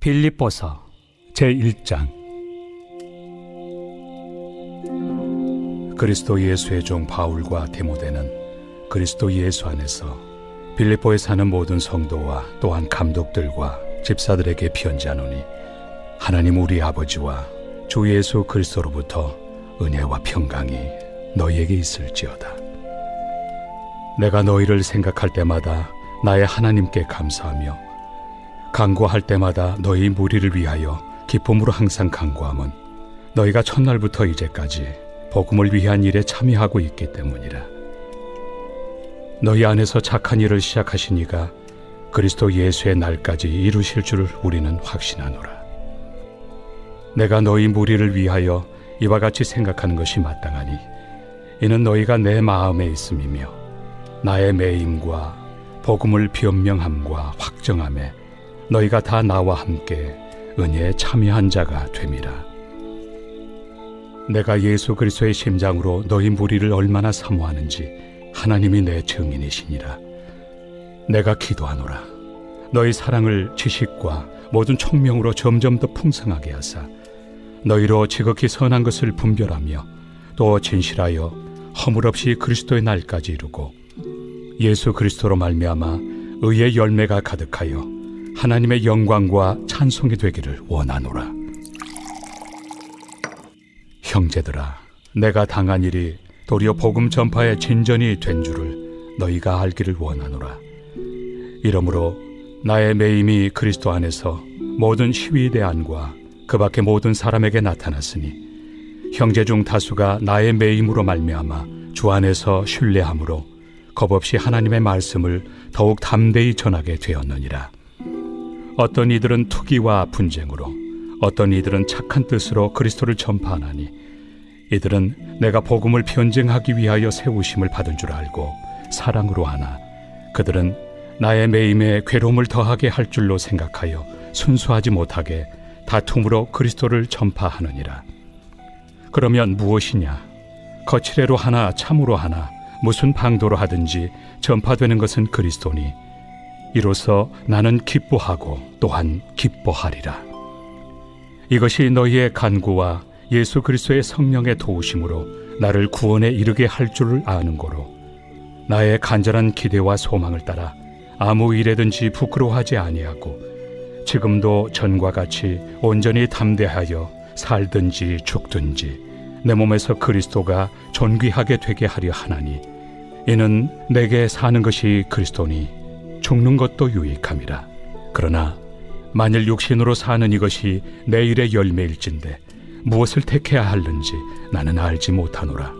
빌립보서 제1장. 그리스도 예수의 종 바울과 디모데는 그리스도 예수 안에서 빌립보에 사는 모든 성도와 또한 감독들과 집사들에게 편지하노니, 하나님 우리 아버지와 주 예수 그리스도로부터 은혜와 평강이 너희에게 있을지어다. 내가 너희를 생각할 때마다 나의 하나님께 감사하며 간구할 때마다 너희 무리를 위하여 기쁨으로 항상 간구함은 너희가 첫날부터 이제까지 복음을 위한 일에 참여하고 있기 때문이라. 너희 안에서 착한 일을 시작하신 이가 그리스도 예수의 날까지 이루실 줄을 우리는 확신하노라. 내가 너희 무리를 위하여 이와 같이 생각하는 것이 마땅하니, 이는 너희가 내 마음에 있음이며 나의 매임과 복음을 변명함과 확정함에 너희가 다 나와 함께 은혜에 참여한 자가 됨이라. 내가 예수 그리스도의 심장으로 너희 무리를 얼마나 사모하는지 하나님이 내 증인이시니라. 내가 기도하노라. 너희 사랑을 지식과 모든 총명으로 점점 더 풍성하게 하사 너희로 지극히 선한 것을 분별하며 또 진실하여 허물 없이 그리스도의 날까지 이루고 예수 그리스도로 말미암아 의의 열매가 가득하여 하나님의 영광과 찬송이 되기를 원하노라. 형제들아, 내가 당한 일이 도리어 복음 전파의 진전이 된 줄을 너희가 알기를 원하노라. 이러므로 나의 매임이 그리스도 안에서 모든 시위대안과 그 밖의 모든 사람에게 나타났으니, 형제 중 다수가 나의 매임으로 말미암아 주 안에서 신뢰함으로 겁없이 하나님의 말씀을 더욱 담대히 전하게 되었느니라. 어떤 이들은 투기와 분쟁으로, 어떤 이들은 착한 뜻으로 그리스도를 전파하나니, 이들은 내가 복음을 변증하기 위하여 세우심을 받은 줄 알고 사랑으로 하나, 그들은 나의 매임에 괴로움을 더하게 할 줄로 생각하여 순수하지 못하게 다툼으로 그리스도를 전파하느니라. 그러면 무엇이냐? 거칠애로 하나 참으로 하나 무슨 방도로 하든지 전파되는 것은 그리스도니, 이로써 나는 기뻐하고 또한 기뻐하리라. 이것이 너희의 간구와 예수 그리스도의 성령의 도우심으로 나를 구원에 이르게 할 줄을 아는 고로, 나의 간절한 기대와 소망을 따라 아무 일에든지 부끄러워하지 아니하고 지금도 전과 같이 온전히 담대하여 살든지 죽든지 내 몸에서 그리스도가 존귀하게 되게 하려 하나니, 이는 내게 사는 것이 그리스도니 죽는 것도 유익함이라. 그러나 만일 육신으로 사는 이것이 내 일의 열매일진데 무엇을 택해야 하는지 나는 알지 못하노라.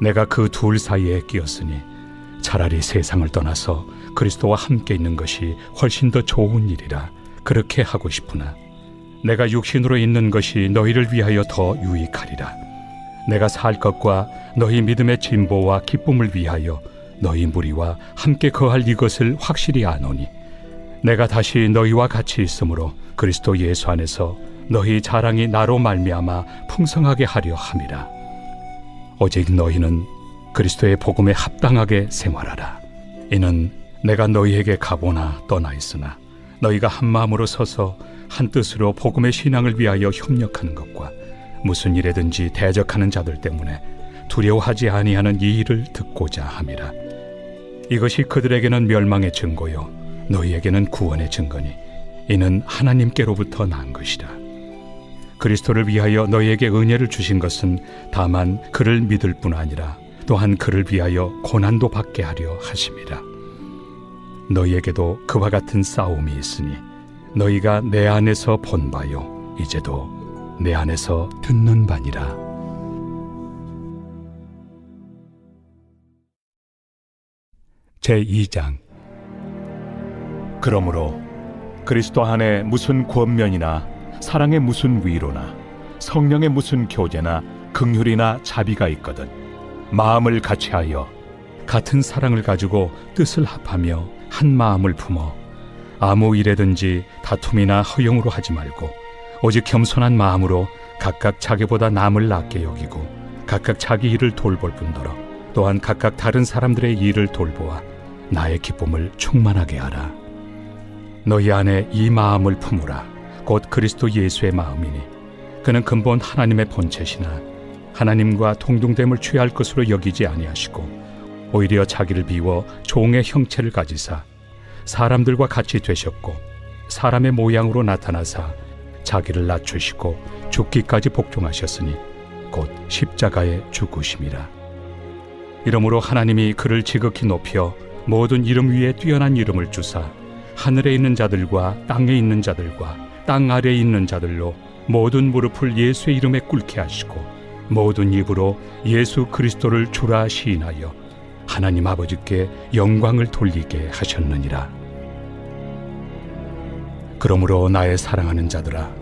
내가 그 둘 사이에 끼었으니 차라리 세상을 떠나서 그리스도와 함께 있는 것이 훨씬 더 좋은 일이라 그렇게 하고 싶으나, 내가 육신으로 있는 것이 너희를 위하여 더 유익하리라. 내가 살 것과 너희 믿음의 진보와 기쁨을 위하여 너희 무리와 함께 거할 이것을 확실히 아노니, 내가 다시 너희와 같이 있으므로 그리스도 예수 안에서 너희 자랑이 나로 말미암아 풍성하게 하려 함이라. 오직 너희는 그리스도의 복음에 합당하게 생활하라. 이는 내가 너희에게 가보나 떠나 있으나 너희가 한 마음으로 서서 한 뜻으로 복음의 신앙을 위하여 협력하는 것과 무슨 일에든지 대적하는 자들 때문에 두려워하지 아니하는 이 일을 듣고자 함이라. 이것이 그들에게는 멸망의 증거요 너희에게는 구원의 증거니, 이는 하나님께로부터 난 것이라. 그리스도를 위하여 너희에게 은혜를 주신 것은 다만 그를 믿을 뿐 아니라 또한 그를 위하여 고난도 받게 하려 하심이라. 너희에게도 그와 같은 싸움이 있으니 너희가 내 안에서 본 바요 이제도 내 안에서 듣는 바니라. 제2장. 그러므로 그리스도 안에 무슨 권면이나 사랑의 무슨 위로나 성령의 무슨 교제나 긍휼이나 자비가 있거든 마음을 같이하여 같은 사랑을 가지고 뜻을 합하며 한 마음을 품어 아무 일에든지 다툼이나 허용으로 하지 말고 오직 겸손한 마음으로 각각 자기보다 남을 낫게 여기고 각각 자기 일을 돌볼 뿐더러 또한 각각 다른 사람들의 일을 돌보아 나의 기쁨을 충만하게 하라. 너희 안에 이 마음을 품으라. 곧 그리스도 예수의 마음이니 그는 근본 하나님의 본체시나 하나님과 동등됨을 취할 것으로 여기지 아니하시고 오히려 자기를 비워 종의 형체를 가지사 사람들과 같이 되셨고 사람의 모양으로 나타나사 자기를 낮추시고 죽기까지 복종하셨으니 곧 십자가에 죽으심이라. 이러므로 하나님이 그를 지극히 높여 모든 이름 위에 뛰어난 이름을 주사 하늘에 있는 자들과 땅에 있는 자들과 땅 아래에 있는 자들로 모든 무릎을 예수의 이름에 꿇게 하시고 모든 입으로 예수 그리스도를 주라 시인하여 하나님 아버지께 영광을 돌리게 하셨느니라. 그러므로 나의 사랑하는 자들아,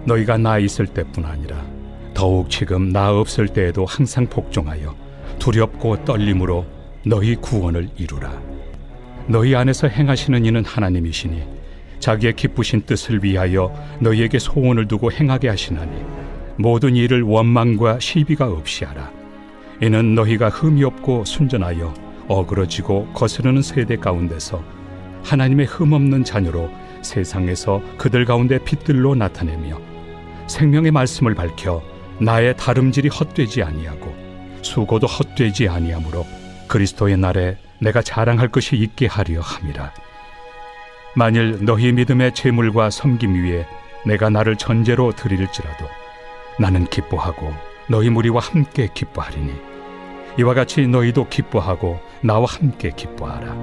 너희가 나 있을 때뿐 아니라 더욱 지금 나 없을 때에도 항상 복종하여 두렵고 떨림으로 너희 구원을 이루라. 너희 안에서 행하시는 이는 하나님이시니 자기의 기쁘신 뜻을 위하여 너희에게 소원을 두고 행하게 하시나니 모든 일을 원망과 시비가 없이 하라. 이는 너희가 흠이 없고 순전하여 어그러지고 거스르는 세대 가운데서 하나님의 흠없는 자녀로 세상에서 그들 가운데 빛들로 나타내며 생명의 말씀을 밝혀 나의 다름질이 헛되지 아니하고 수고도 헛되지 아니하므로 그리스도의 날에 내가 자랑할 것이 있게 하려 함이라. 만일 너희 믿음의 재물과 섬김 위에 내가 나를 전제로 드릴지라도 나는 기뻐하고 너희 무리와 함께 기뻐하리니 이와 같이 너희도 기뻐하고 나와 함께 기뻐하라.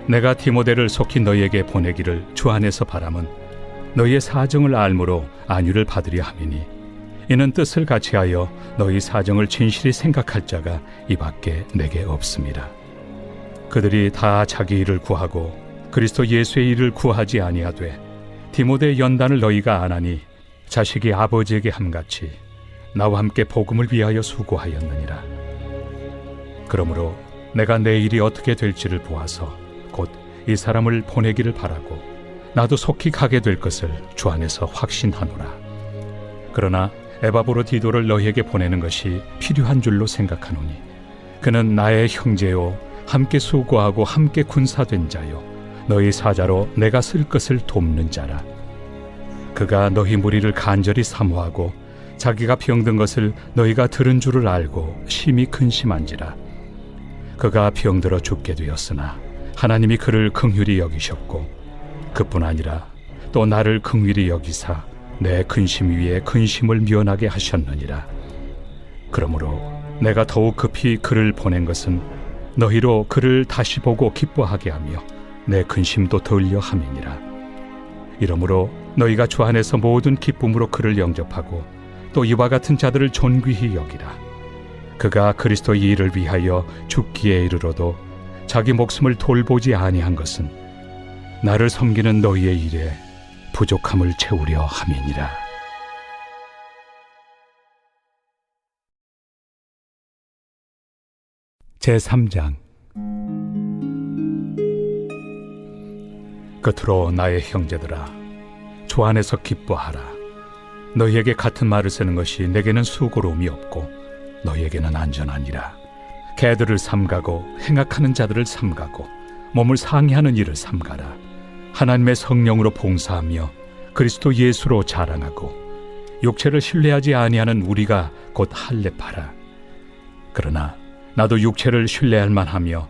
내가 디모데를 속히 너희에게 보내기를 주 안에서 바람은 너희의 사정을 알므로 안위를 받으려 함이니 이는 뜻을 같이하여 너희 사정을 진실히 생각할 자가 이 밖에 내게 없습니다. 그들이 다 자기 일을 구하고 그리스도 예수의 일을 구하지 아니하되 디모데의 연단을 너희가 안 하니 자식이 아버지에게 함같이 나와 함께 복음을 위하여 수고하였느니라. 그러므로 내가 내 일이 어떻게 될지를 보아서 곧 이 사람을 보내기를 바라고 나도 속히 가게 될 것을 주 안에서 확신하노라. 그러나 에바브로디도를 너희에게 보내는 것이 필요한 줄로 생각하노니 그는 나의 형제요 함께 수고하고 함께 군사된 자요 너희 사자로 내가 쓸 것을 돕는 자라. 그가 너희 무리를 간절히 사모하고 자기가 병든 것을 너희가 들은 줄을 알고 심히 근심한지라. 그가 병들어 죽게 되었으나 하나님이 그를 긍휼히 여기셨고 그뿐 아니라 또 나를 긍휼히 여기사 내 근심 위에 근심을 면하게 하셨느니라. 그러므로 내가 더욱 급히 그를 보낸 것은 너희로 그를 다시 보고 기뻐하게 하며 내 근심도 덜려 함이니라. 이러므로 너희가 주 안에서 모든 기쁨으로 그를 영접하고 또 이와 같은 자들을 존귀히 여기라. 그가 그리스도의 일을 위하여 죽기에 이르러도 자기 목숨을 돌보지 아니한 것은 나를 섬기는 너희의 일에 부족함을 채우려 함이니라. 제3장. 끝으로 나의 형제들아, 주 안에서 기뻐하라. 너희에게 같은 말을 쓰는 것이 내게는 수고로움이 없고 너희에게는 안전하니라. 개들을 삼가고 행악하는 자들을 삼가고 몸을 상해하는 일을 삼가라. 하나님의 성령으로 봉사하며 그리스도 예수로 자랑하고 육체를 신뢰하지 아니하는 우리가 곧 할례파라. 그러나 나도 육체를 신뢰할 만하며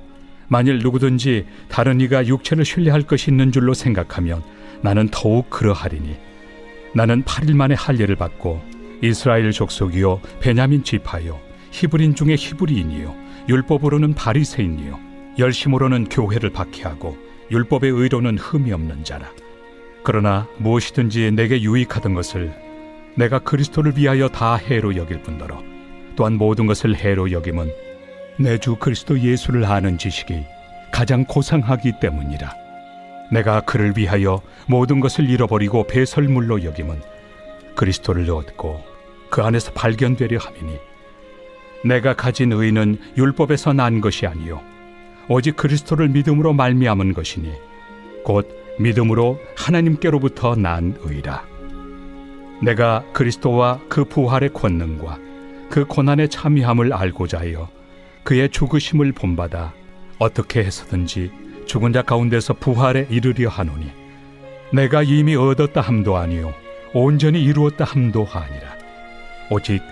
만일 누구든지 다른 이가 육체를 신뢰할 것이 있는 줄로 생각하면 나는 더욱 그러하리니 나는 8일 만에 할례를 받고 이스라엘 족속이요 베냐민 지파요 히브리인 중에 히브리인이요 율법으로는 바리새인이요 열심으로는 교회를 박해하고 율법의 의로는 흠이 없는 자라. 그러나 무엇이든지 내게 유익하던 것을 내가 그리스도를 위하여 다 해로 여길 뿐더러 또한 모든 것을 해로 여김은 내 주 그리스도 예수를 아는 지식이 가장 고상하기 때문이라. 내가 그를 위하여 모든 것을 잃어버리고 배설물로 여김은 그리스도를 얻고 그 안에서 발견되려 함이니 내가 가진 의는 율법에서 난 것이 아니요 오직 그리스도를 믿음으로 말미암은 것이니 곧 믿음으로 하나님께로부터 난 의라. 내가 그리스도와 그 부활의 권능과 그 고난의 참여함을 알고자 하여 그의 죽으심을 본받아 어떻게 해서든지 죽은 자 가운데서 부활에 이르려 하노니 내가 이미 얻었다 함도 아니요 온전히 이루었다 함도 아니라 오직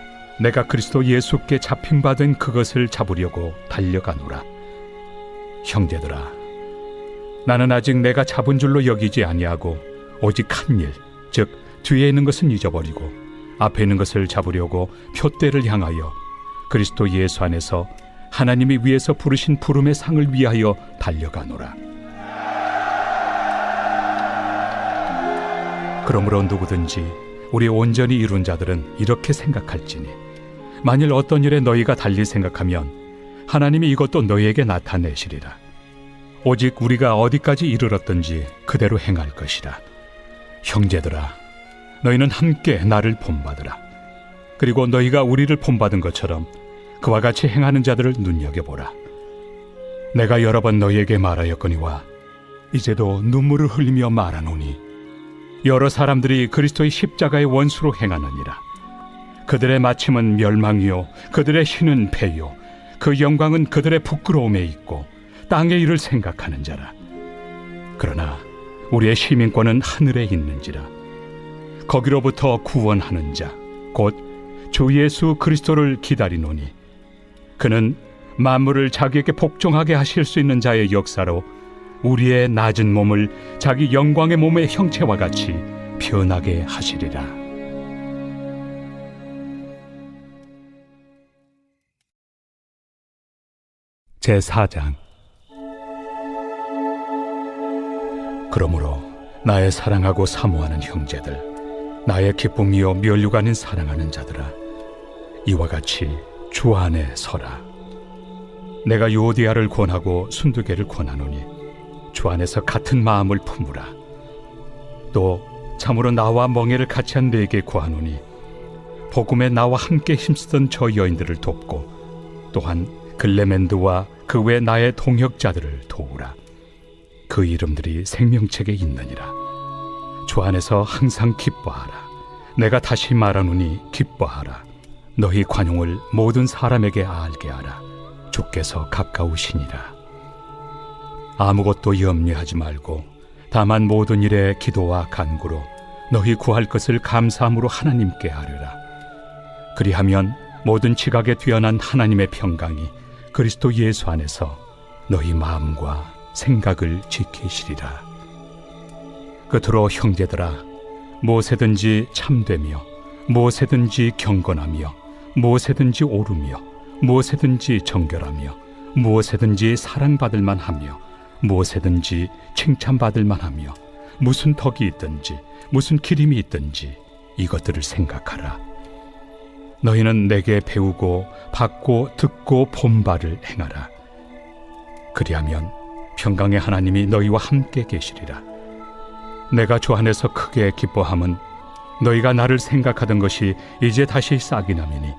내가 그리스도 예수께 잡힌바된 그것을 잡으려고 달려가노라. 형제들아, 나는 아직 내가 잡은 줄로 여기지 아니하고 오직 한 일, 즉 뒤에 있는 것은 잊어버리고 앞에 있는 것을 잡으려고 표대를 향하여 그리스도 예수 안에서 하나님이 위에서 부르신 부름의 상을 위하여 달려가노라. 그러므로 누구든지 우리 온전히 이룬 자들은 이렇게 생각할지니 만일 어떤 일에 너희가 달리 생각하면 하나님이 이것도 너희에게 나타내시리라. 오직 우리가 어디까지 이르렀든지 그대로 행할 것이라. 형제들아, 너희는 함께 나를 본받으라. 그리고 너희가 우리를 본받은 것처럼 그와 같이 행하는 자들을 눈여겨보라. 내가 여러 번 너희에게 말하였거니와 이제도 눈물을 흘리며 말하노니 여러 사람들이 그리스도의 십자가의 원수로 행하느니라. 그들의 마침은 멸망이요 그들의 신은 패요 그 영광은 그들의 부끄러움에 있고 땅의 일을 생각하는 자라. 그러나 우리의 시민권은 하늘에 있는지라. 거기로부터 구원하는 자 곧 주 예수 그리스도를 기다리노니 그는 만물을 자기에게 복종하게 하실 수 있는 자의 역사로 우리의 낮은 몸을 자기 영광의 몸의 형체와 같이 변하게 하시리라. 제4장. 그러므로 나의 사랑하고 사모하는 형제들, 나의 기쁨이요 면류가 아닌 사랑하는 자들아, 이와 같이 주 안에 서라. 내가 요디아를 권하고 순두개를 권하노니 주 안에서 같은 마음을 품으라. 또 참으로 나와 멍에를 같이 한 네게 구하노니 복음에 나와 함께 힘쓰던 저 여인들을 돕고 또한 글레멘드와 그 외 나의 동역자들을 도우라. 그 이름들이 생명책에 있느니라. 주 안에서 항상 기뻐하라. 내가 다시 말하노니 기뻐하라. 너희 관용을 모든 사람에게 알게 하라. 주께서 가까우시니라. 아무것도 염려하지 말고 다만 모든 일에 기도와 간구로 너희 구할 것을 감사함으로 하나님께 아뢰라. 그리하면 모든 지각에 뛰어난 하나님의 평강이 그리스도 예수 안에서 너희 마음과 생각을 지키시리라. 끝으로 형제들아, 무엇에든지 참되며 무엇에든지 경건하며 무엇에든지 옳으며 무엇에든지 정결하며 무엇에든지 사랑받을 만하며 무엇에든지 칭찬받을 만하며 무슨 덕이 있든지 무슨 기림이 있든지 이것들을 생각하라. 너희는 내게 배우고 받고 듣고 본 바를 행하라. 그리하면 평강의 하나님이 너희와 함께 계시리라. 내가 주 안에서 크게 기뻐함은 너희가 나를 생각하던 것이 이제 다시 싹이 나매니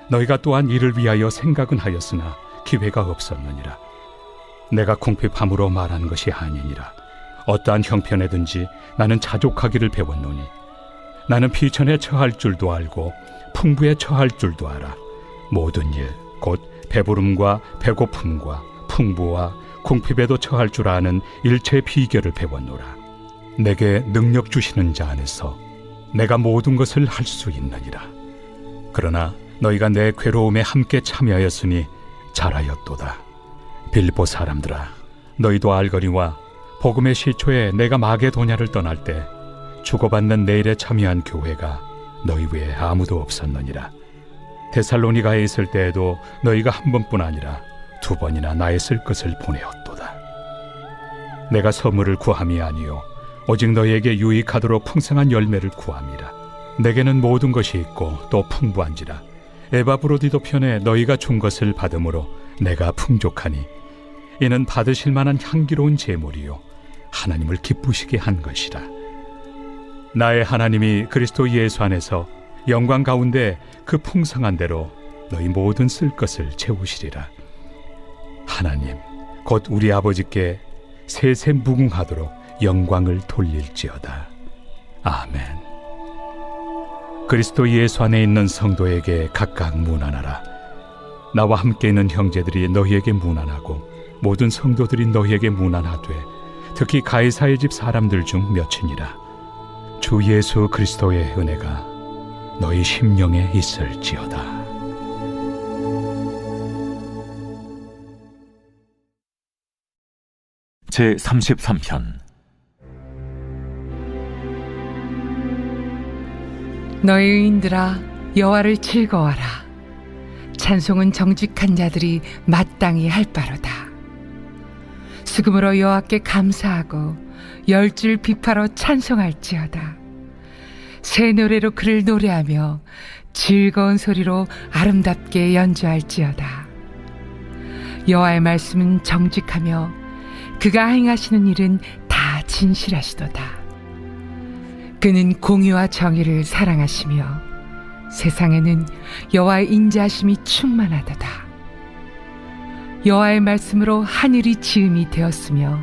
너희가 또한 이를 위하여 생각은 하였으나 기회가 없었느니라. 내가 궁핍함으로 말하는 것이 아니니라. 어떠한 형편에든지 나는 자족하기를 배웠노니 나는 비천에 처할 줄도 알고 풍부에 처할 줄도 알아. 모든 일 곧 배부름과 배고픔과 풍부와 궁핍에도 처할 줄 아는 일체의 비결을 배웠노라. 내게 능력 주시는 자 안에서 내가 모든 것을 할 수 있느니라. 그러나 너희가 내 괴로움에 함께 참여하였으니 잘하였도다. 빌립보 사람들아, 너희도 알거니와 복음의 시초에 내가 마게도냐를 떠날 때 주고받는 내일에 참여한 교회가 너희 외에 아무도 없었느니라. 데살로니가에 있을 때에도 너희가 한 번뿐 아니라 두 번이나 나의 쓸 것을 보내었도다. 내가 선물을 구함이 아니요 오직 너희에게 유익하도록 풍성한 열매를 구함이라. 내게는 모든 것이 있고 또 풍부한지라. 에바브로디도 편에 너희가 준 것을 받음으로 내가 풍족하니 이는 받으실 만한 향기로운 제물이요 하나님을 기쁘시게 한 것이라. 나의 하나님이 그리스도 예수 안에서 영광 가운데 그 풍성한 대로 너희 모든 쓸 것을 채우시리라. 하나님 곧 우리 아버지께 세세 무궁하도록 영광을 돌릴지어다. 아멘. 그리스도 예수 안에 있는 성도에게 각각 문안하라. 나와 함께 있는 형제들이 너희에게 문안하고 모든 성도들이 너희에게 문안하되 특히 가이사의 집 사람들 중 몇이니라. 주 예수 그리스도의 은혜가 너희 심령에 있을지어다. 제 33편. 너희 의인들아, 여호와를 즐거워하라. 찬송은 정직한 자들이 마땅히 할 바로다. 수금으로 여호와께 감사하고 열줄 비파로 찬송할지어다. 새 노래로 그를 노래하며 즐거운 소리로 아름답게 연주할지어다. 여호와의 말씀은 정직하며 그가 행하시는 일은 다 진실하시도다. 그는 공의와 정의를 사랑하시며 세상에는 여호와의 인자하심이 충만하도다. 여호와의 말씀으로 하늘이 지음이 되었으며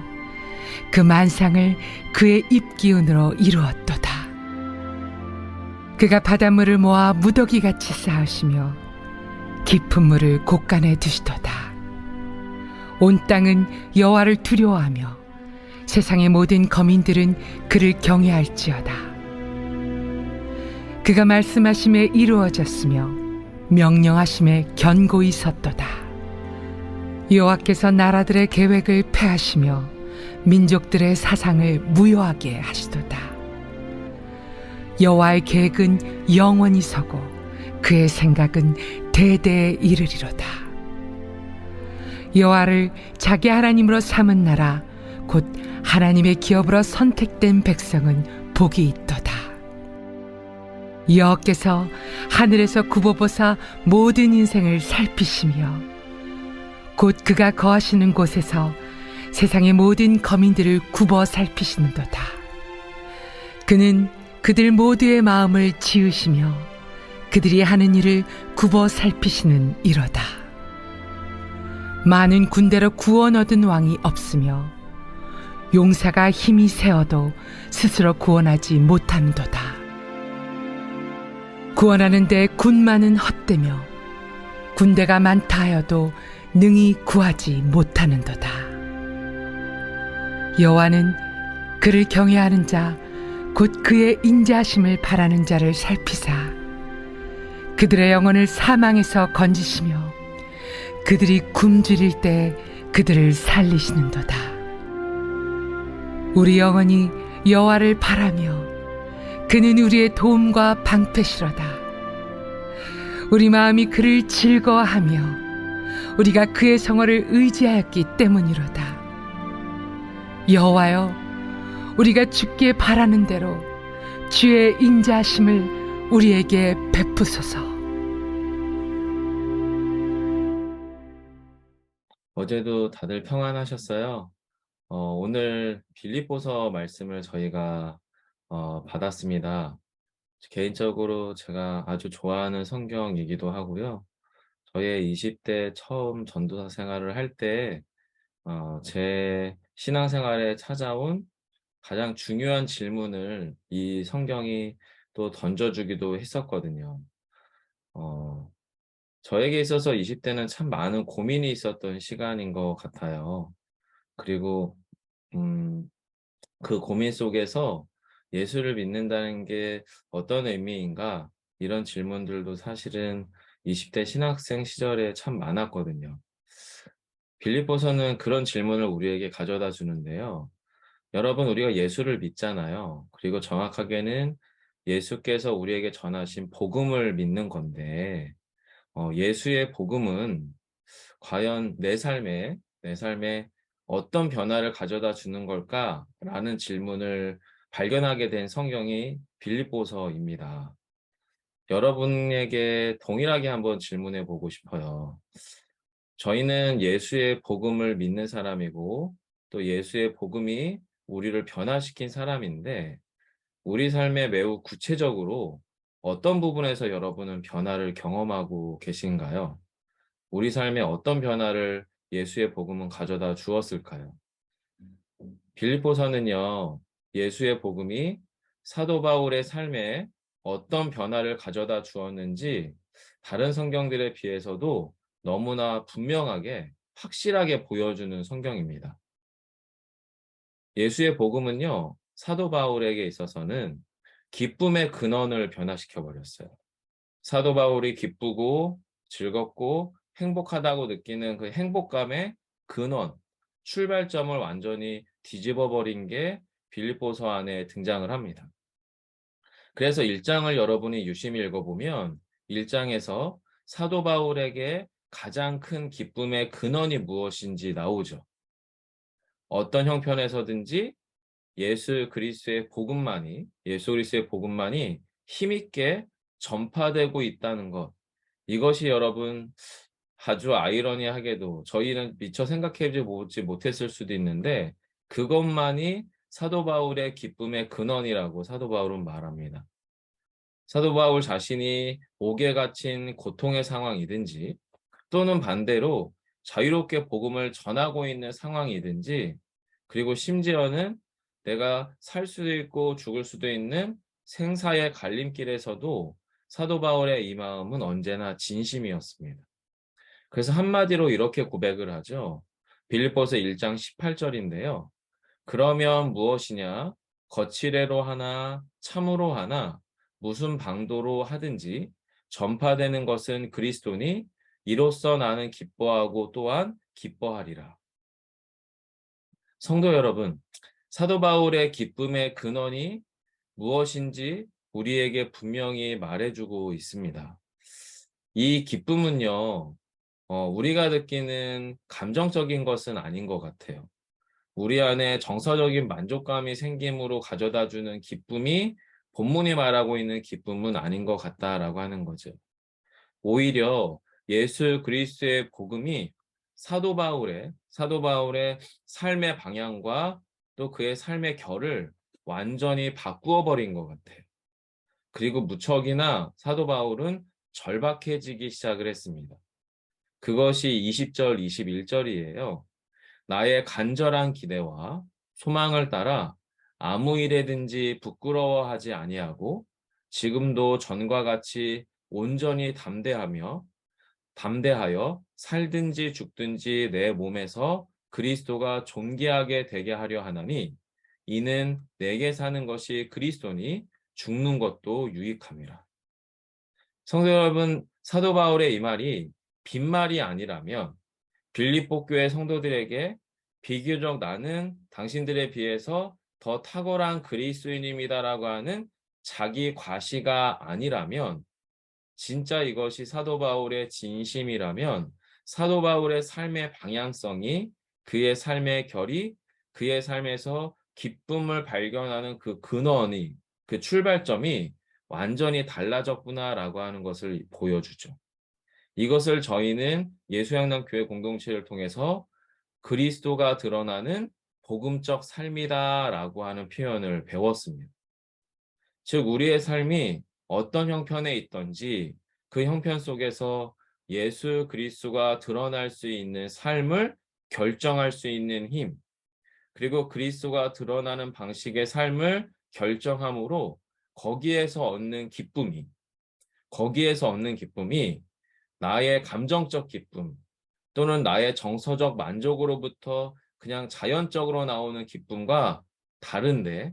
그 만상을 그의 입기운으로 이루었도다. 그가 바닷물을 모아 무더기같이 쌓으시며 깊은 물을 곳간에 두시도다. 온 땅은 여호와를 두려워하며 세상의 모든 거민들은 그를 경외할지어다. 그가 말씀하심에 이루어졌으며 명령하심에 견고히 섰도다. 여호와께서 나라들의 계획을 폐하시며 민족들의 사상을 무효하게 하시도다. 여호와의 계획은 영원히 서고 그의 생각은 대대에 이르리로다. 여호와를 자기 하나님으로 삼은 나라 곧 하나님의 기업으로 선택된 백성은 복이 있도다. 여호와께서 하늘에서 굽어보사 모든 인생을 살피시며 곧 그가 거하시는 곳에서 세상의 모든 거민들을 굽어 살피시는도다. 그는 그들 모두의 마음을 지으시며 그들이 하는 일을 굽어 살피시는 이로다. 많은 군대로 구원 얻은 왕이 없으며 용사가 힘이 세어도 스스로 구원하지 못함도다. 구원하는 데 군마는 헛되며 군대가 많다 하여도 능히 구하지 못하는도다. 여호와는 그를 경외하는 자 곧 그의 인자하심을 바라는 자를 살피사 그들의 영혼을 사망에서 건지시며 그들이 굶주릴 때 그들을 살리시는도다. 우리 영혼이 여호와를 바라며 그는 우리의 도움과 방패시로다. 우리 마음이 그를 즐거워하며 우리가 그의 성호를 의지하였기 때문이로다. 여호와여, 우리가 주께 바라는 대로 주의 인자하심을 우리에게 베푸소서. 어제도 다들 평안하셨어요? 오늘 빌립보서 말씀을 저희가 받았습니다. 개인적으로 제가 아주 좋아하는 성경이기도 하고요. 저의 20대 처음 전도사 생활을 할 때 제 신앙생활에 찾아온 가장 중요한 질문을 이 성경이 또 던져주기도 했었거든요. 저에게 있어서 20대는 참 많은 고민이 있었던 시간인 것 같아요. 그리고 그 고민 속에서 예수를 믿는다는 게 어떤 의미인가? 이런 질문들도 사실은 20대 신학생 시절에 참 많았거든요. 빌립보서는 그런 질문을 우리에게 가져다 주는데요. 여러분, 우리가 예수를 믿잖아요. 그리고 정확하게는 예수께서 우리에게 전하신 복음을 믿는 건데, 예수의 복음은 과연 내 삶에 어떤 변화를 가져다 주는 걸까라는 질문을 발견하게 된 성경이 빌립보서입니다. 여러분에게 동일하게 한번 질문해 보고 싶어요. 저희는 예수의 복음을 믿는 사람이고 또 예수의 복음이 우리를 변화시킨 사람인데 우리 삶에 매우 구체적으로 어떤 부분에서 여러분은 변화를 경험하고 계신가요? 우리 삶에 어떤 변화를 예수의 복음은 가져다 주었을까요? 빌립보서는요, 예수의 복음이 사도 바울의 삶에 어떤 변화를 가져다 주었는지 다른 성경들에 비해서도 너무나 분명하게 확실하게 보여주는 성경입니다. 예수의 복음은요, 사도 바울에게 있어서는 기쁨의 근원을 변화시켜 버렸어요. 사도 바울이 기쁘고 즐겁고 행복하다고 느끼는 그 행복감의 근원, 출발점을 완전히 뒤집어 버린 게 빌립보서 안에 등장을 합니다. 그래서 1장을 여러분이 유심히 읽어보면 1장에서 사도 바울에게 가장 큰 기쁨의 근원이 무엇인지 나오죠. 어떤 형편에서든지 예수 그리스도의 복음만이 힘있게 전파되고 있다는 것. 이것이 여러분 아주 아이러니하게도 저희는 미처 생각해 보지 못했을 수도 있는데 그것만이 사도 바울의 기쁨의 근원이라고 사도 바울은 말합니다. 사도 바울 자신이 옥에 갇힌 고통의 상황이든지 또는 반대로 자유롭게 복음을 전하고 있는 상황이든지 그리고 심지어는 내가 살 수도 있고 죽을 수도 있는 생사의 갈림길에서도 사도 바울의 이 마음은 언제나 진심이었습니다. 그래서 한마디로 이렇게 고백을 하죠. 빌립보서 1장 18절인데요. 그러면 무엇이냐? 거칠애로 하나 참으로 하나 무슨 방도로 하든지 전파되는 것은 그리스도니 이로써 나는 기뻐하고 또한 기뻐하리라. 성도 여러분, 사도 바울의 기쁨의 근원이 무엇인지 우리에게 분명히 말해주고 있습니다. 이 기쁨은요, 우리가 느끼는 감정적인 것은 아닌 것 같아요. 우리 안에 정서적인 만족감이 생김으로 가져다주는 기쁨이 본문이 말하고 있는 기쁨은 아닌 것 같다라고 하는 거죠. 오히려 예수 그리스도의 복음이 사도 바울의 삶의 방향과 또 그의 삶의 결을 완전히 바꾸어 버린 것 같아요. 그리고 무척이나 사도 바울은 절박해지기 시작을 했습니다. 그것이 20절, 21절이에요. 나의 간절한 기대와 소망을 따라 아무 일에든지 부끄러워하지 아니하고 지금도 전과 같이 온전히 담대하여 살든지 죽든지 내 몸에서 그리스도가 존귀하게 되게 하려 하나니 이는 내게 사는 것이 그리스도니 죽는 것도 유익함이라. 성도 여러분, 사도 바울의 이 말이 빈말이 아니라면 빌립보 교회 성도들에게 비교적 나는 당신들에 비해서 더 탁월한 그리스도인입니다라고 하는 자기 과시가 아니라면 진짜 이것이 사도 바울의 진심이라면 사도 바울의 삶의 방향성이 그의 삶의 결이 그의 삶에서 기쁨을 발견하는 그 근원이 그 출발점이 완전히 달라졌구나라고 하는 것을 보여주죠. 이것을 저희는 예수양남교회 공동체를 통해서 그리스도가 드러나는 복음적 삶이다라고 하는 표현을 배웠습니다. 즉 우리의 삶이 어떤 형편에 있든지 그 형편 속에서 예수 그리스도가 드러날 수 있는 삶을 결정할 수 있는 힘, 그리고 그리스도가 드러나는 방식의 삶을 결정함으로 거기에서 얻는 기쁨이 나의 감정적 기쁨 또는 나의 정서적 만족으로부터 그냥 자연적으로 나오는 기쁨과 다른데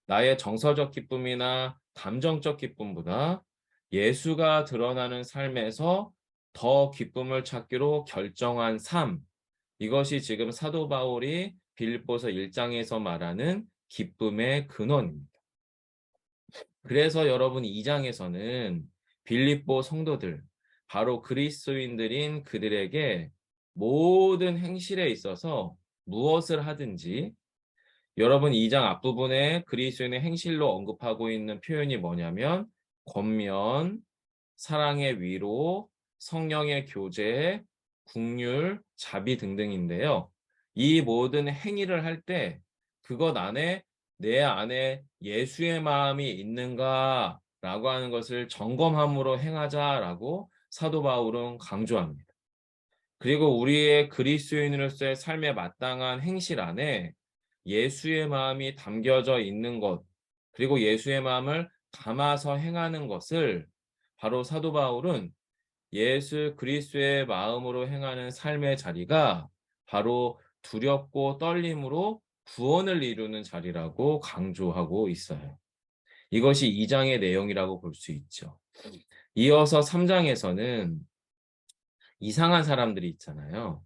나의 정서적 기쁨이나 감정적 기쁨보다 예수가 드러나는 삶에서 더 기쁨을 찾기로 결정한 삶. 이것이 지금 사도 바울이 빌립보서 1장에서 말하는 기쁨의 근원입니다. 그래서 여러분 2장에서는 빌립보 성도들, 바로 그리스도인들인 그들에게 모든 행실에 있어서 무엇을 하든지 여러분 2장 앞부분에 그리스도인의 행실로 언급하고 있는 표현이 뭐냐면 권면, 사랑의 위로, 성령의 교제, 긍휼, 자비 등등인데요. 이 모든 행위를 할 때 그것 안에 내 안에 예수의 마음이 있는가라고 하는 것을 점검함으로 행하자라고 사도 바울은 강조합니다. 그리고 우리의 그리스도인으로서의 삶에 마땅한 행실 안에 예수의 마음이 담겨져 있는 것, 그리고 예수의 마음을 담아서 행하는 것을 바로 사도 바울은 예수 그리스도의 마음으로 행하는 삶의 자리가 바로 두렵고 떨림으로 구원을 이루는 자리라고 강조하고 있어요. 이것이 2장의 내용이라고 볼 수 있죠. 이어서 3장에서는 이상한 사람들이 있잖아요.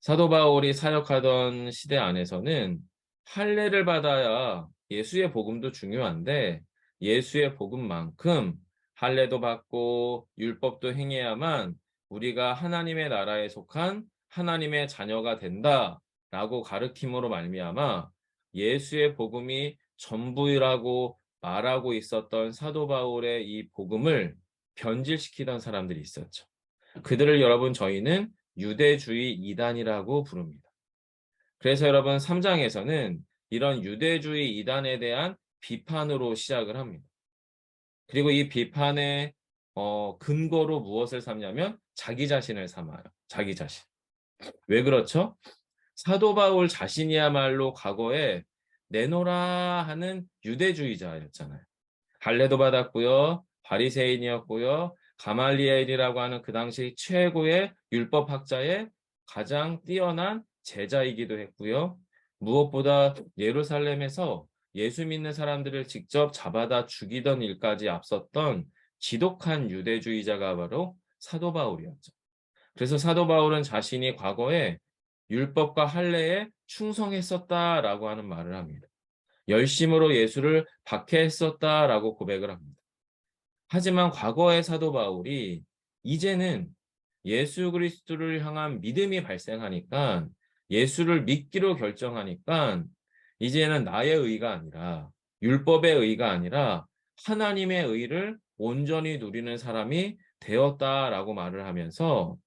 사도 바울이 사역하던 시대 안에서는 할례를 받아야 예수의 복음도 중요한데 예수의 복음만큼 할례도 받고 율법도 행해야만 우리가 하나님의 나라에 속한 하나님의 자녀가 된다라고 가르침으로 말미암아 예수의 복음이 전부라고 말하고 있었던 사도 바울의 이 복음을 변질시키던 사람들이 있었죠. 그들을 여러분 저희는 유대주의 이단이라고 부릅니다. 그래서 여러분 3장에서는 이런 유대주의 이단에 대한 비판으로 시작을 합니다. 그리고 이 비판의 근거로 무엇을 삼냐면 자기 자신을 삼아요. 자기 자신. 왜 그렇죠? 사도 바울 자신이야말로 과거에 내노라 하는 유대주의자였잖아요. 할례도 받았고요. 바리새인이었고요. 가말리엘이라고 하는 그 당시 최고의 율법학자의 가장 뛰어난 제자이기도 했고요. 무엇보다 예루살렘에서 예수 믿는 사람들을 직접 잡아다 죽이던 일까지 앞섰던 지독한 유대주의자가 바로 사도 바울이었죠. 그래서 사도 바울은 자신이 과거에 율법과 할례에 충성했었다라고 하는 말을 합니다. 열심으로 예수를 박해했었다라고 고백을 합니다. 하지만 과거의 사도 바울이 이제는 예수 그리스도를 향한 믿음이 발생하니까 예수를 믿기로 결정하니까 이제는 나의 의가 아니라 율법의 의가 아니라 하나님의 의를 온전히 누리는 사람이 되었다라고 말을 하면서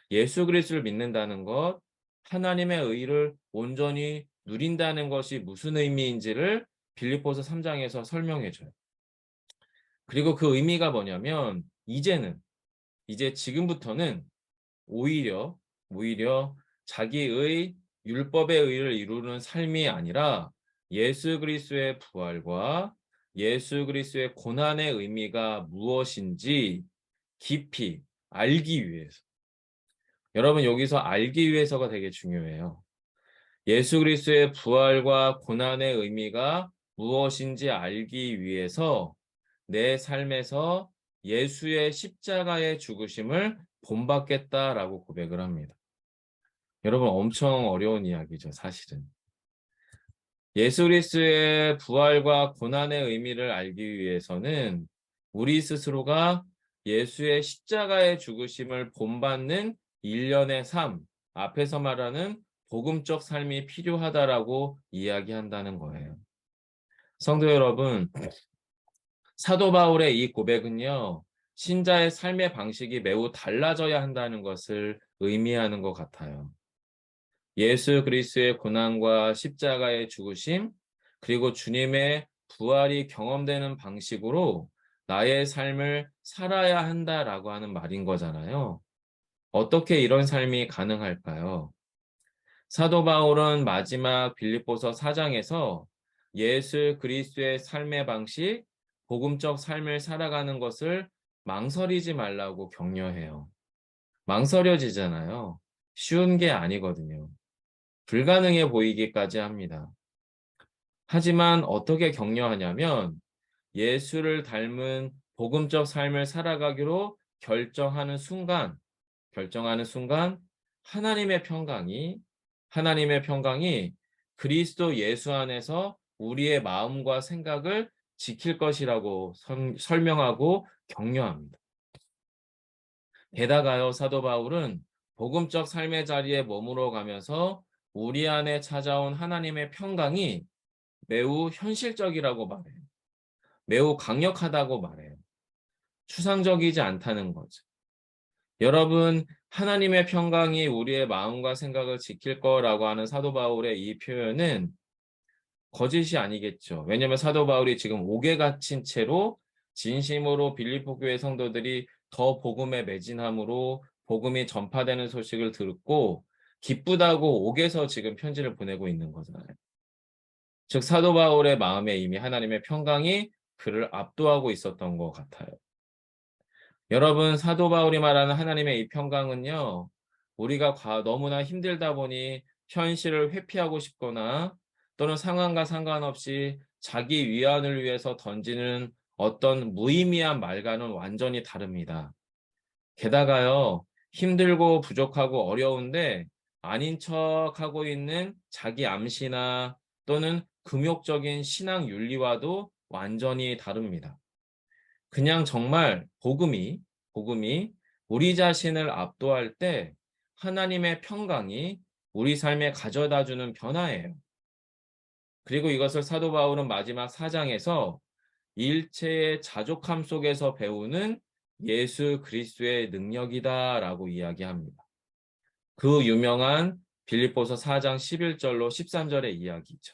예수 그리스도를 믿는다는 것, 하나님의 의를 온전히 누린다는 것이 무슨 의미인지를 빌립보서 3장에서 설명해 줘요. 그리고 그 의미가 뭐냐면 이제 지금부터는 오히려 자기의 율법의 의를 이루는 삶이 아니라 예수 그리스도의 부활과 예수 그리스도의 고난의 의미가 무엇인지 깊이 알기 위해서. 여러분 여기서 알기 위해서가 되게 중요해요. 예수 그리스도의 부활과 고난의 의미가 무엇인지 알기 위해서 내 삶에서 예수의 십자가의 죽으심을 본받겠다라고 고백을 합니다. 여러분 엄청 어려운 이야기죠, 사실은. 예수 그리스도의 부활과 고난의 의미를 알기 위해서는 우리 스스로가 예수의 십자가의 죽으심을 본받는 일련의 삶, 앞에서 말하는 복음적 삶이 필요하다라고 이야기한다는 거예요. 성도 여러분, 사도 바울의 이 고백은요, 신자의 삶의 방식이 매우 달라져야 한다는 것을 의미하는 것 같아요. 예수 그리스도의 고난과 십자가의 죽으심, 그리고 주님의 부활이 경험되는 방식으로 나의 삶을 살아야 한다라고 하는 말인 거잖아요. 어떻게 이런 삶이 가능할까요? 사도 바울은 마지막 빌립보서 4장에서 예수 그리스도의 삶의 방식, 복음적 삶을 살아가는 것을 망설이지 말라고 격려해요. 망설여지잖아요. 쉬운 게 아니거든요. 불가능해 보이기까지 합니다. 하지만 어떻게 격려하냐면 예수를 닮은 복음적 삶을 살아가기로 결정하는 순간 하나님의 평강이 그리스도 예수 안에서 우리의 마음과 생각을 지킬 것이라고 설명하고 격려합니다. 게다가요, 사도 바울은 복음적 삶의 자리에 머물러 가면서 우리 안에 찾아온 하나님의 평강이 매우 현실적이라고 말해요. 매우 강력하다고 말해요. 추상적이지 않다는 거죠. 여러분, 하나님의 평강이 우리의 마음과 생각을 지킬 거라고 하는 사도 바울의 이 표현은 거짓이 아니겠죠. 왜냐하면 사도 바울이 지금 옥에 갇힌 채로 진심으로 빌립보 교회 성도들이 더 복음에 매진함으로 복음이 전파되는 소식을 듣고 기쁘다고 옥에서 지금 편지를 보내고 있는 거잖아요. 즉 사도 바울의 마음에 이미 하나님의 평강이 그를 압도하고 있었던 것 같아요. 여러분, 사도 바울이 말하는 하나님의 이 평강은요, 우리가 너무나 힘들다 보니 현실을 회피하고 싶거나 또는 상황과 상관없이 자기 위안을 위해서 던지는 어떤 무의미한 말과는 완전히 다릅니다. 게다가요, 힘들고 부족하고 어려운데 아닌 척하고 있는 자기 암시나 또는 금욕적인 신앙 윤리와도 완전히 다릅니다. 그냥 정말 복음이 우리 자신을 압도할 때 하나님의 평강이 우리 삶에 가져다 주는 변화예요. 그리고 이것을 사도 바울은 마지막 4장에서 일체의 자족함 속에서 배우는 예수 그리스도의 능력이다라고 이야기합니다. 그 유명한 빌립보서 4장 11절로 13절의 이야기죠.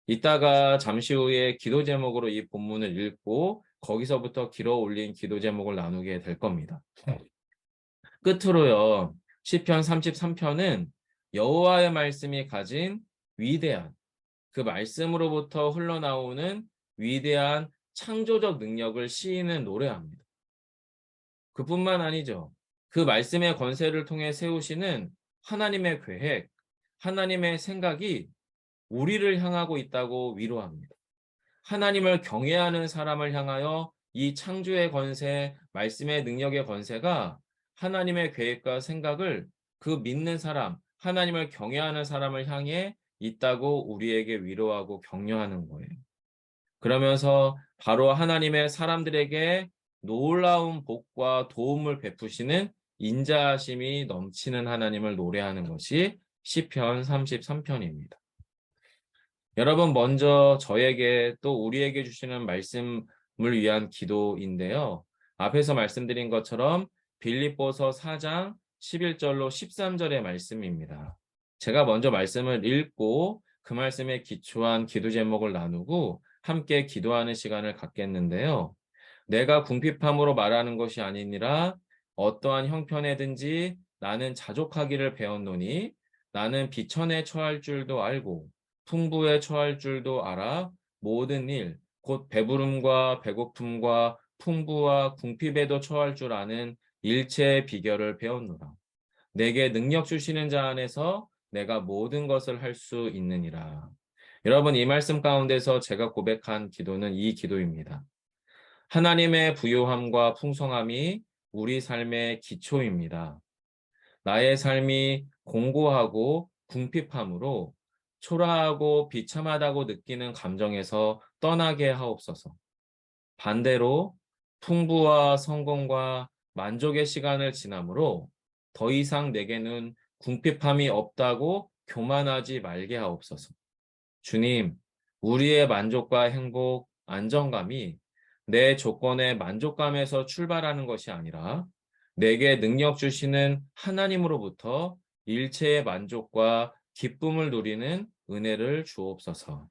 이따가 잠시 후에 기도 제목으로 이 본문을 읽고 거기서부터 길어 올린 기도 제목을 나누게 될 겁니다. 끝으로요, 시편 33편은 여호와의 말씀이 가진 위대한 그 말씀으로부터 흘러나오는 위대한 창조적 능력을 시인은 노래합니다. 그뿐만 아니죠. 그 말씀의 권세를 통해 세우시는 하나님의 계획, 하나님의 생각이 우리를 향하고 있다고 위로합니다. 하나님을 경외하는 사람을 향하여 이 창조의 권세, 말씀의 능력의 권세가 하나님의 계획과 생각을 그 믿는 사람, 하나님을 경외하는 사람을 향해 있다고 우리에게 위로하고 격려하는 거예요. 그러면서 바로 하나님의 사람들에게 놀라운 복과 도움을 베푸시는 인자하심이 넘치는 하나님을 노래하는 것이 시편 33편입니다. 여러분, 먼저 저에게 또 우리에게 주시는 말씀을 위한 기도인데요. 앞에서 말씀드린 것처럼 빌립보서 4장 11절로 13절의 말씀입니다. 제가 먼저 말씀을 읽고 그 말씀에 기초한 기도 제목을 나누고 함께 기도하는 시간을 갖겠는데요. 내가 궁핍함으로 말하는 것이 아니니라 어떠한 형편에든지 나는 자족하기를 배웠노니 나는 비천에 처할 줄도 알고 풍부에 처할 줄도 알아 모든 일, 곧 배부름과 배고픔과 풍부와 궁핍에도 처할 줄 아는 일체의 비결을 배웠노라. 내게 능력 주시는 자 안에서 내가 모든 것을 할 수 있느니라. 여러분, 이 말씀 가운데서 제가 고백한 기도는 이 기도입니다. 하나님의 부요함과 풍성함이 우리 삶의 기초입니다. 나의 삶이 공고하고 궁핍함으로 초라하고 비참하다고 느끼는 감정에서 떠나게 하옵소서. 반대로 풍부와 성공과 만족의 시간을 지남으로 더 이상 내게는 궁핍함이 없다고 교만하지 말게 하옵소서. 주님, 우리의 만족과 행복, 안정감이 내 조건의 만족감에서 출발하는 것이 아니라 내게 능력 주시는 하나님으로부터 일체의 만족과 기쁨을 누리는 은혜를 주옵소서.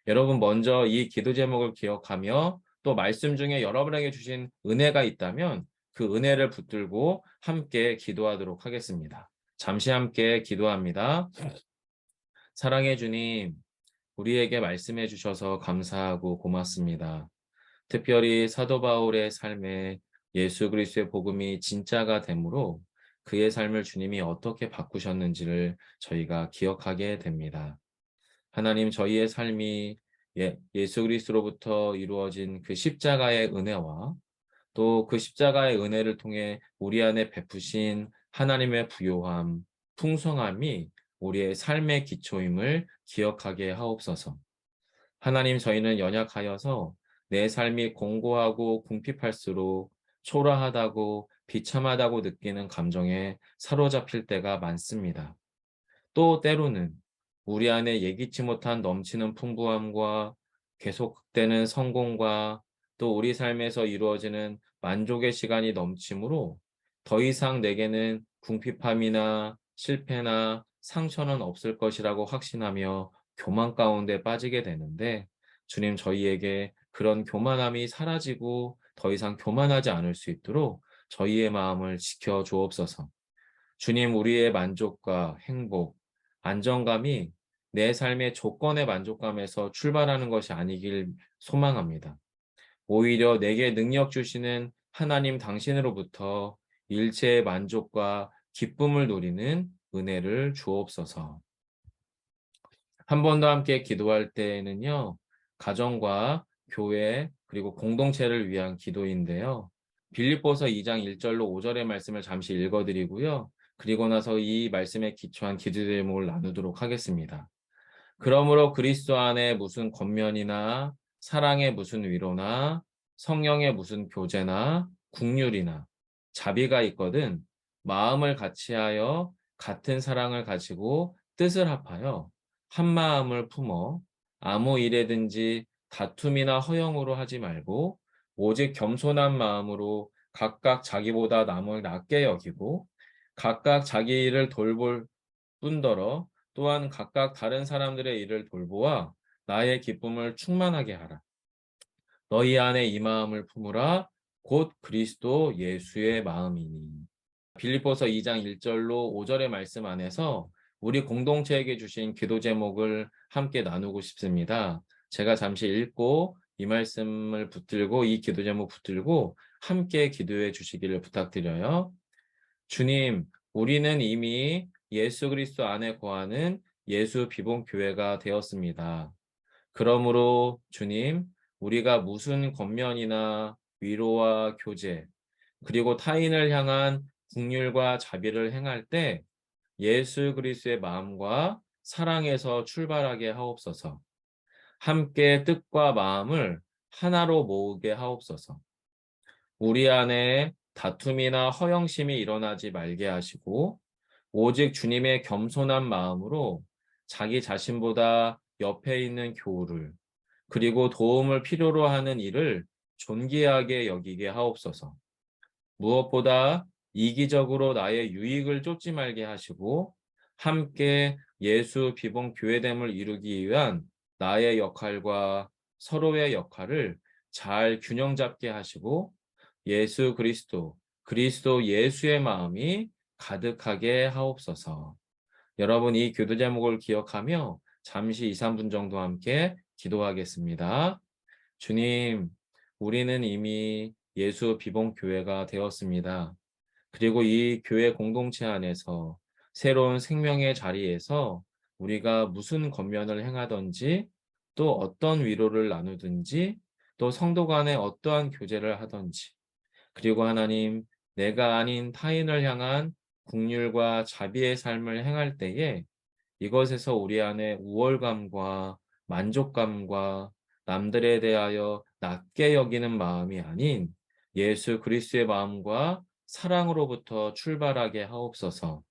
여러분, 먼저 이 기도 제목을 기억하며 또 말씀 중에 여러분에게 주신 은혜가 있다면 그 은혜를 붙들고 함께 기도하도록 하겠습니다. 잠시 함께 기도합니다. 사랑해 주님, 우리에게 말씀해 주셔서 감사하고 고맙습니다. 특별히 사도 바울의 삶에 예수 그리스도의 복음이 진짜가 되므로 그의 삶을 주님이 어떻게 바꾸셨는지를 저희가 기억하게 됩니다. 하나님, 저희의 삶이 예수 그리스도로부터 이루어진 그 십자가의 은혜와 또 그 십자가의 은혜를 통해 우리 안에 베푸신 하나님의 부요함, 풍성함이 우리의 삶의 기초임을 기억하게 하옵소서. 하나님, 저희는 연약하여서 내 삶이 공고하고 궁핍할수록 초라하다고 비참하다고 느끼는 감정에 사로잡힐 때가 많습니다. 또 때로는 우리 안에 예기치 못한 넘치는 풍부함과 계속되는 성공과 또 우리 삶에서 이루어지는 만족의 시간이 넘치므로 더 이상 내게는 궁핍함이나 실패나 상처는 없을 것이라고 확신하며 교만 가운데 빠지게 되는데, 주님, 저희에게 그런 교만함이 사라지고 더 이상 교만하지 않을 수 있도록 저희의 마음을 지켜 주옵소서. 주님, 우리의 만족과 행복, 안정감이 내 삶의 조건의 만족감에서 출발하는 것이 아니길 소망합니다. 오히려 내게 능력 주시는 하나님 당신으로부터 일체의 만족과 기쁨을 누리는 은혜를 주옵소서. 한 번 더 함께 기도할 때에는요, 가정과 교회 그리고 공동체를 위한 기도인데요. 빌립보서 2장 1절로 5절의 말씀을 잠시 읽어드리고요. 그리고 나서 이 말씀에 기초한 기도 제목을 나누도록 하겠습니다. 그러므로 그리스도 안에 무슨 권면이나 사랑의 무슨 위로나 성령의 무슨 교제나 국률이나 자비가 있거든 마음을 같이하여 같은 사랑을 가지고 뜻을 합하여 한 마음을 품어 아무 일에든지 다툼이나 허영으로 하지 말고 오직 겸손한 마음으로 각각 자기보다 남을 낮게 여기고 각각 자기 일을 돌볼 뿐더러 또한 각각 다른 사람들의 일을 돌보아 나의 기쁨을 충만하게 하라. 너희 안에 이 마음을 품으라. 곧 그리스도 예수의 마음이니. 빌립보서 2장 1절로 5절의 말씀 안에서 우리 공동체에게 주신 기도 제목을 함께 나누고 싶습니다. 제가 잠시 읽고 이 말씀을 붙들고 이 기도 제목 붙들고 함께 기도해 주시기를 부탁드려요. 주님, 우리는 이미 예수 그리스도 안에 거하는 예수 비봉 교회가 되었습니다. 그러므로 주님, 우리가 무슨 권면이나 위로와 교제, 그리고 타인을 향한 긍휼과 자비를 행할 때 예수 그리스도의 마음과 사랑에서 출발하게 하옵소서. 함께 뜻과 마음을 하나로 모으게 하옵소서. 우리 안에 다툼이나 허영심이 일어나지 말게 하시고 오직 주님의 겸손한 마음으로 자기 자신보다 옆에 있는 교우를 그리고 도움을 필요로 하는 이를 존귀하게 여기게 하옵소서. 무엇보다 이기적으로 나의 유익을 쫓지 말게 하시고 함께 예수 비봉 교회됨을 이루기 위한 나의 역할과 서로의 역할을 잘 균형 잡게 하시고 예수 그리스도, 그리스도 예수의 마음이 가득하게 하옵소서. 여러분 이 기도 제목을 기억하며 잠시 2, 3분 정도 함께 기도하겠습니다. 주님, 우리는 이미 예수 비봉 교회가 되었습니다. 그리고 이 교회 공동체 안에서 새로운 생명의 자리에서 우리가 무슨 권면을 행하든지 또 어떤 위로를 나누든지 또 성도 간에 어떠한 교제를 하든지 그리고 하나님, 내가 아닌 타인을 향한 긍휼과 자비의 삶을 행할 때에 이것에서 우리 안에 우월감과 만족감과 남들에 대하여 낮게 여기는 마음이 아닌 예수 그리스도의 마음과 사랑으로부터 출발하게 하옵소서.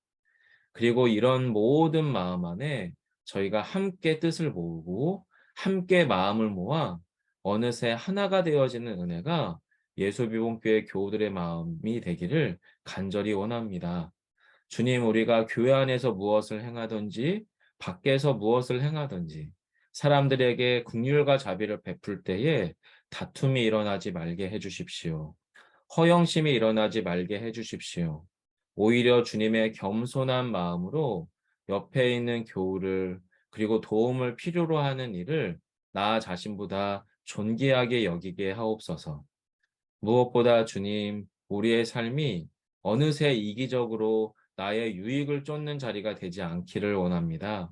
그리고 이런 모든 마음 안에 저희가 함께 뜻을 모으고 함께 마음을 모아 어느새 하나가 되어지는 은혜가 예수비봉교회 교우들의 마음이 되기를 간절히 원합니다. 주님, 우리가 교회 안에서 무엇을 행하든지 밖에서 무엇을 행하든지 사람들에게 긍휼과 자비를 베풀 때에 다툼이 일어나지 말게 해주십시오. 허영심이 일어나지 말게 해주십시오. 오히려 주님의 겸손한 마음으로 옆에 있는 교우를 그리고 도움을 필요로 하는 이를 나 자신보다 존귀하게 여기게 하옵소서. 무엇보다 주님, 우리의 삶이 어느새 이기적으로 나의 유익을 쫓는 자리가 되지 않기를 원합니다.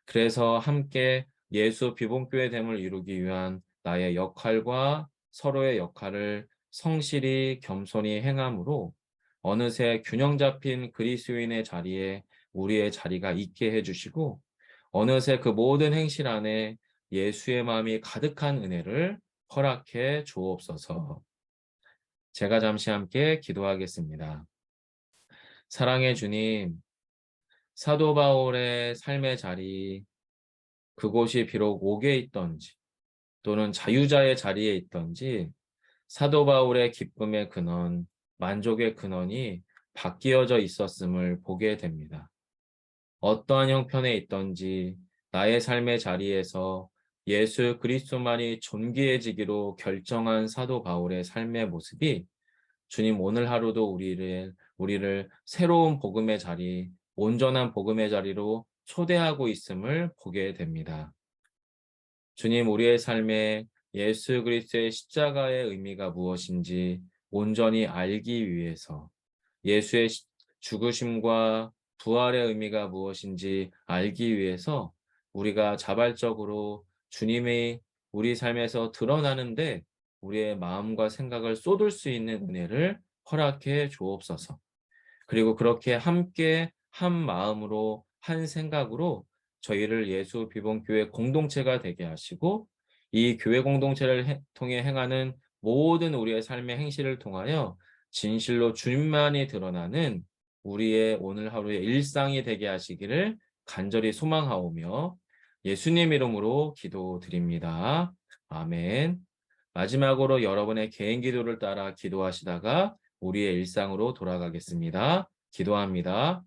그래서 함께 예수 비봉교회 됨을 이루기 위한 나의 역할과 서로의 역할을 성실히 겸손히 행함으로 어느새 균형 잡힌 그리스도인의 자리에 우리의 자리가 있게 해주시고 어느새 그 모든 행실 안에 예수의 마음이 가득한 은혜를 허락해 주옵소서. 제가 잠시 함께 기도하겠습니다. 사랑의 주님, 사도 바울의 삶의 자리, 그곳이 비록 옥에 있던지 또는 자유자의 자리에 있던지 사도 바울의 기쁨의 근원, 만족의 근원이 바뀌어져 있었음을 보게 됩니다. 어떠한 형편에 있던지 나의 삶의 자리에서 예수 그리스도만이 존귀해지기로 결정한 사도 바울의 삶의 모습이 주님 오늘 하루도 우리를 새로운 복음의 자리, 온전한 복음의 자리로 초대하고 있음을 보게 됩니다. 주님, 우리의 삶에 예수 그리스도의 십자가의 의미가 무엇인지 온전히 알기 위해서 예수의 죽으심과 부활의 의미가 무엇인지 알기 위해서 우리가 자발적으로 주님이 우리 삶에서 드러나는데 우리의 마음과 생각을 쏟을 수 있는 은혜를 허락해 주옵소서. 그리고 그렇게 함께 한 마음으로 한 생각으로 저희를 예수 비봉교회 공동체가 되게 하시고 이 교회 공동체를 통해 행하는 모든 우리의 삶의 행실을 통하여 진실로 주님만이 드러나는 우리의 오늘 하루의 일상이 되게 하시기를 간절히 소망하오며 예수님 이름으로 기도드립니다. 아멘. 마지막으로 여러분의 개인 기도를 따라 기도하시다가 우리의 일상으로 돌아가겠습니다. 기도합니다.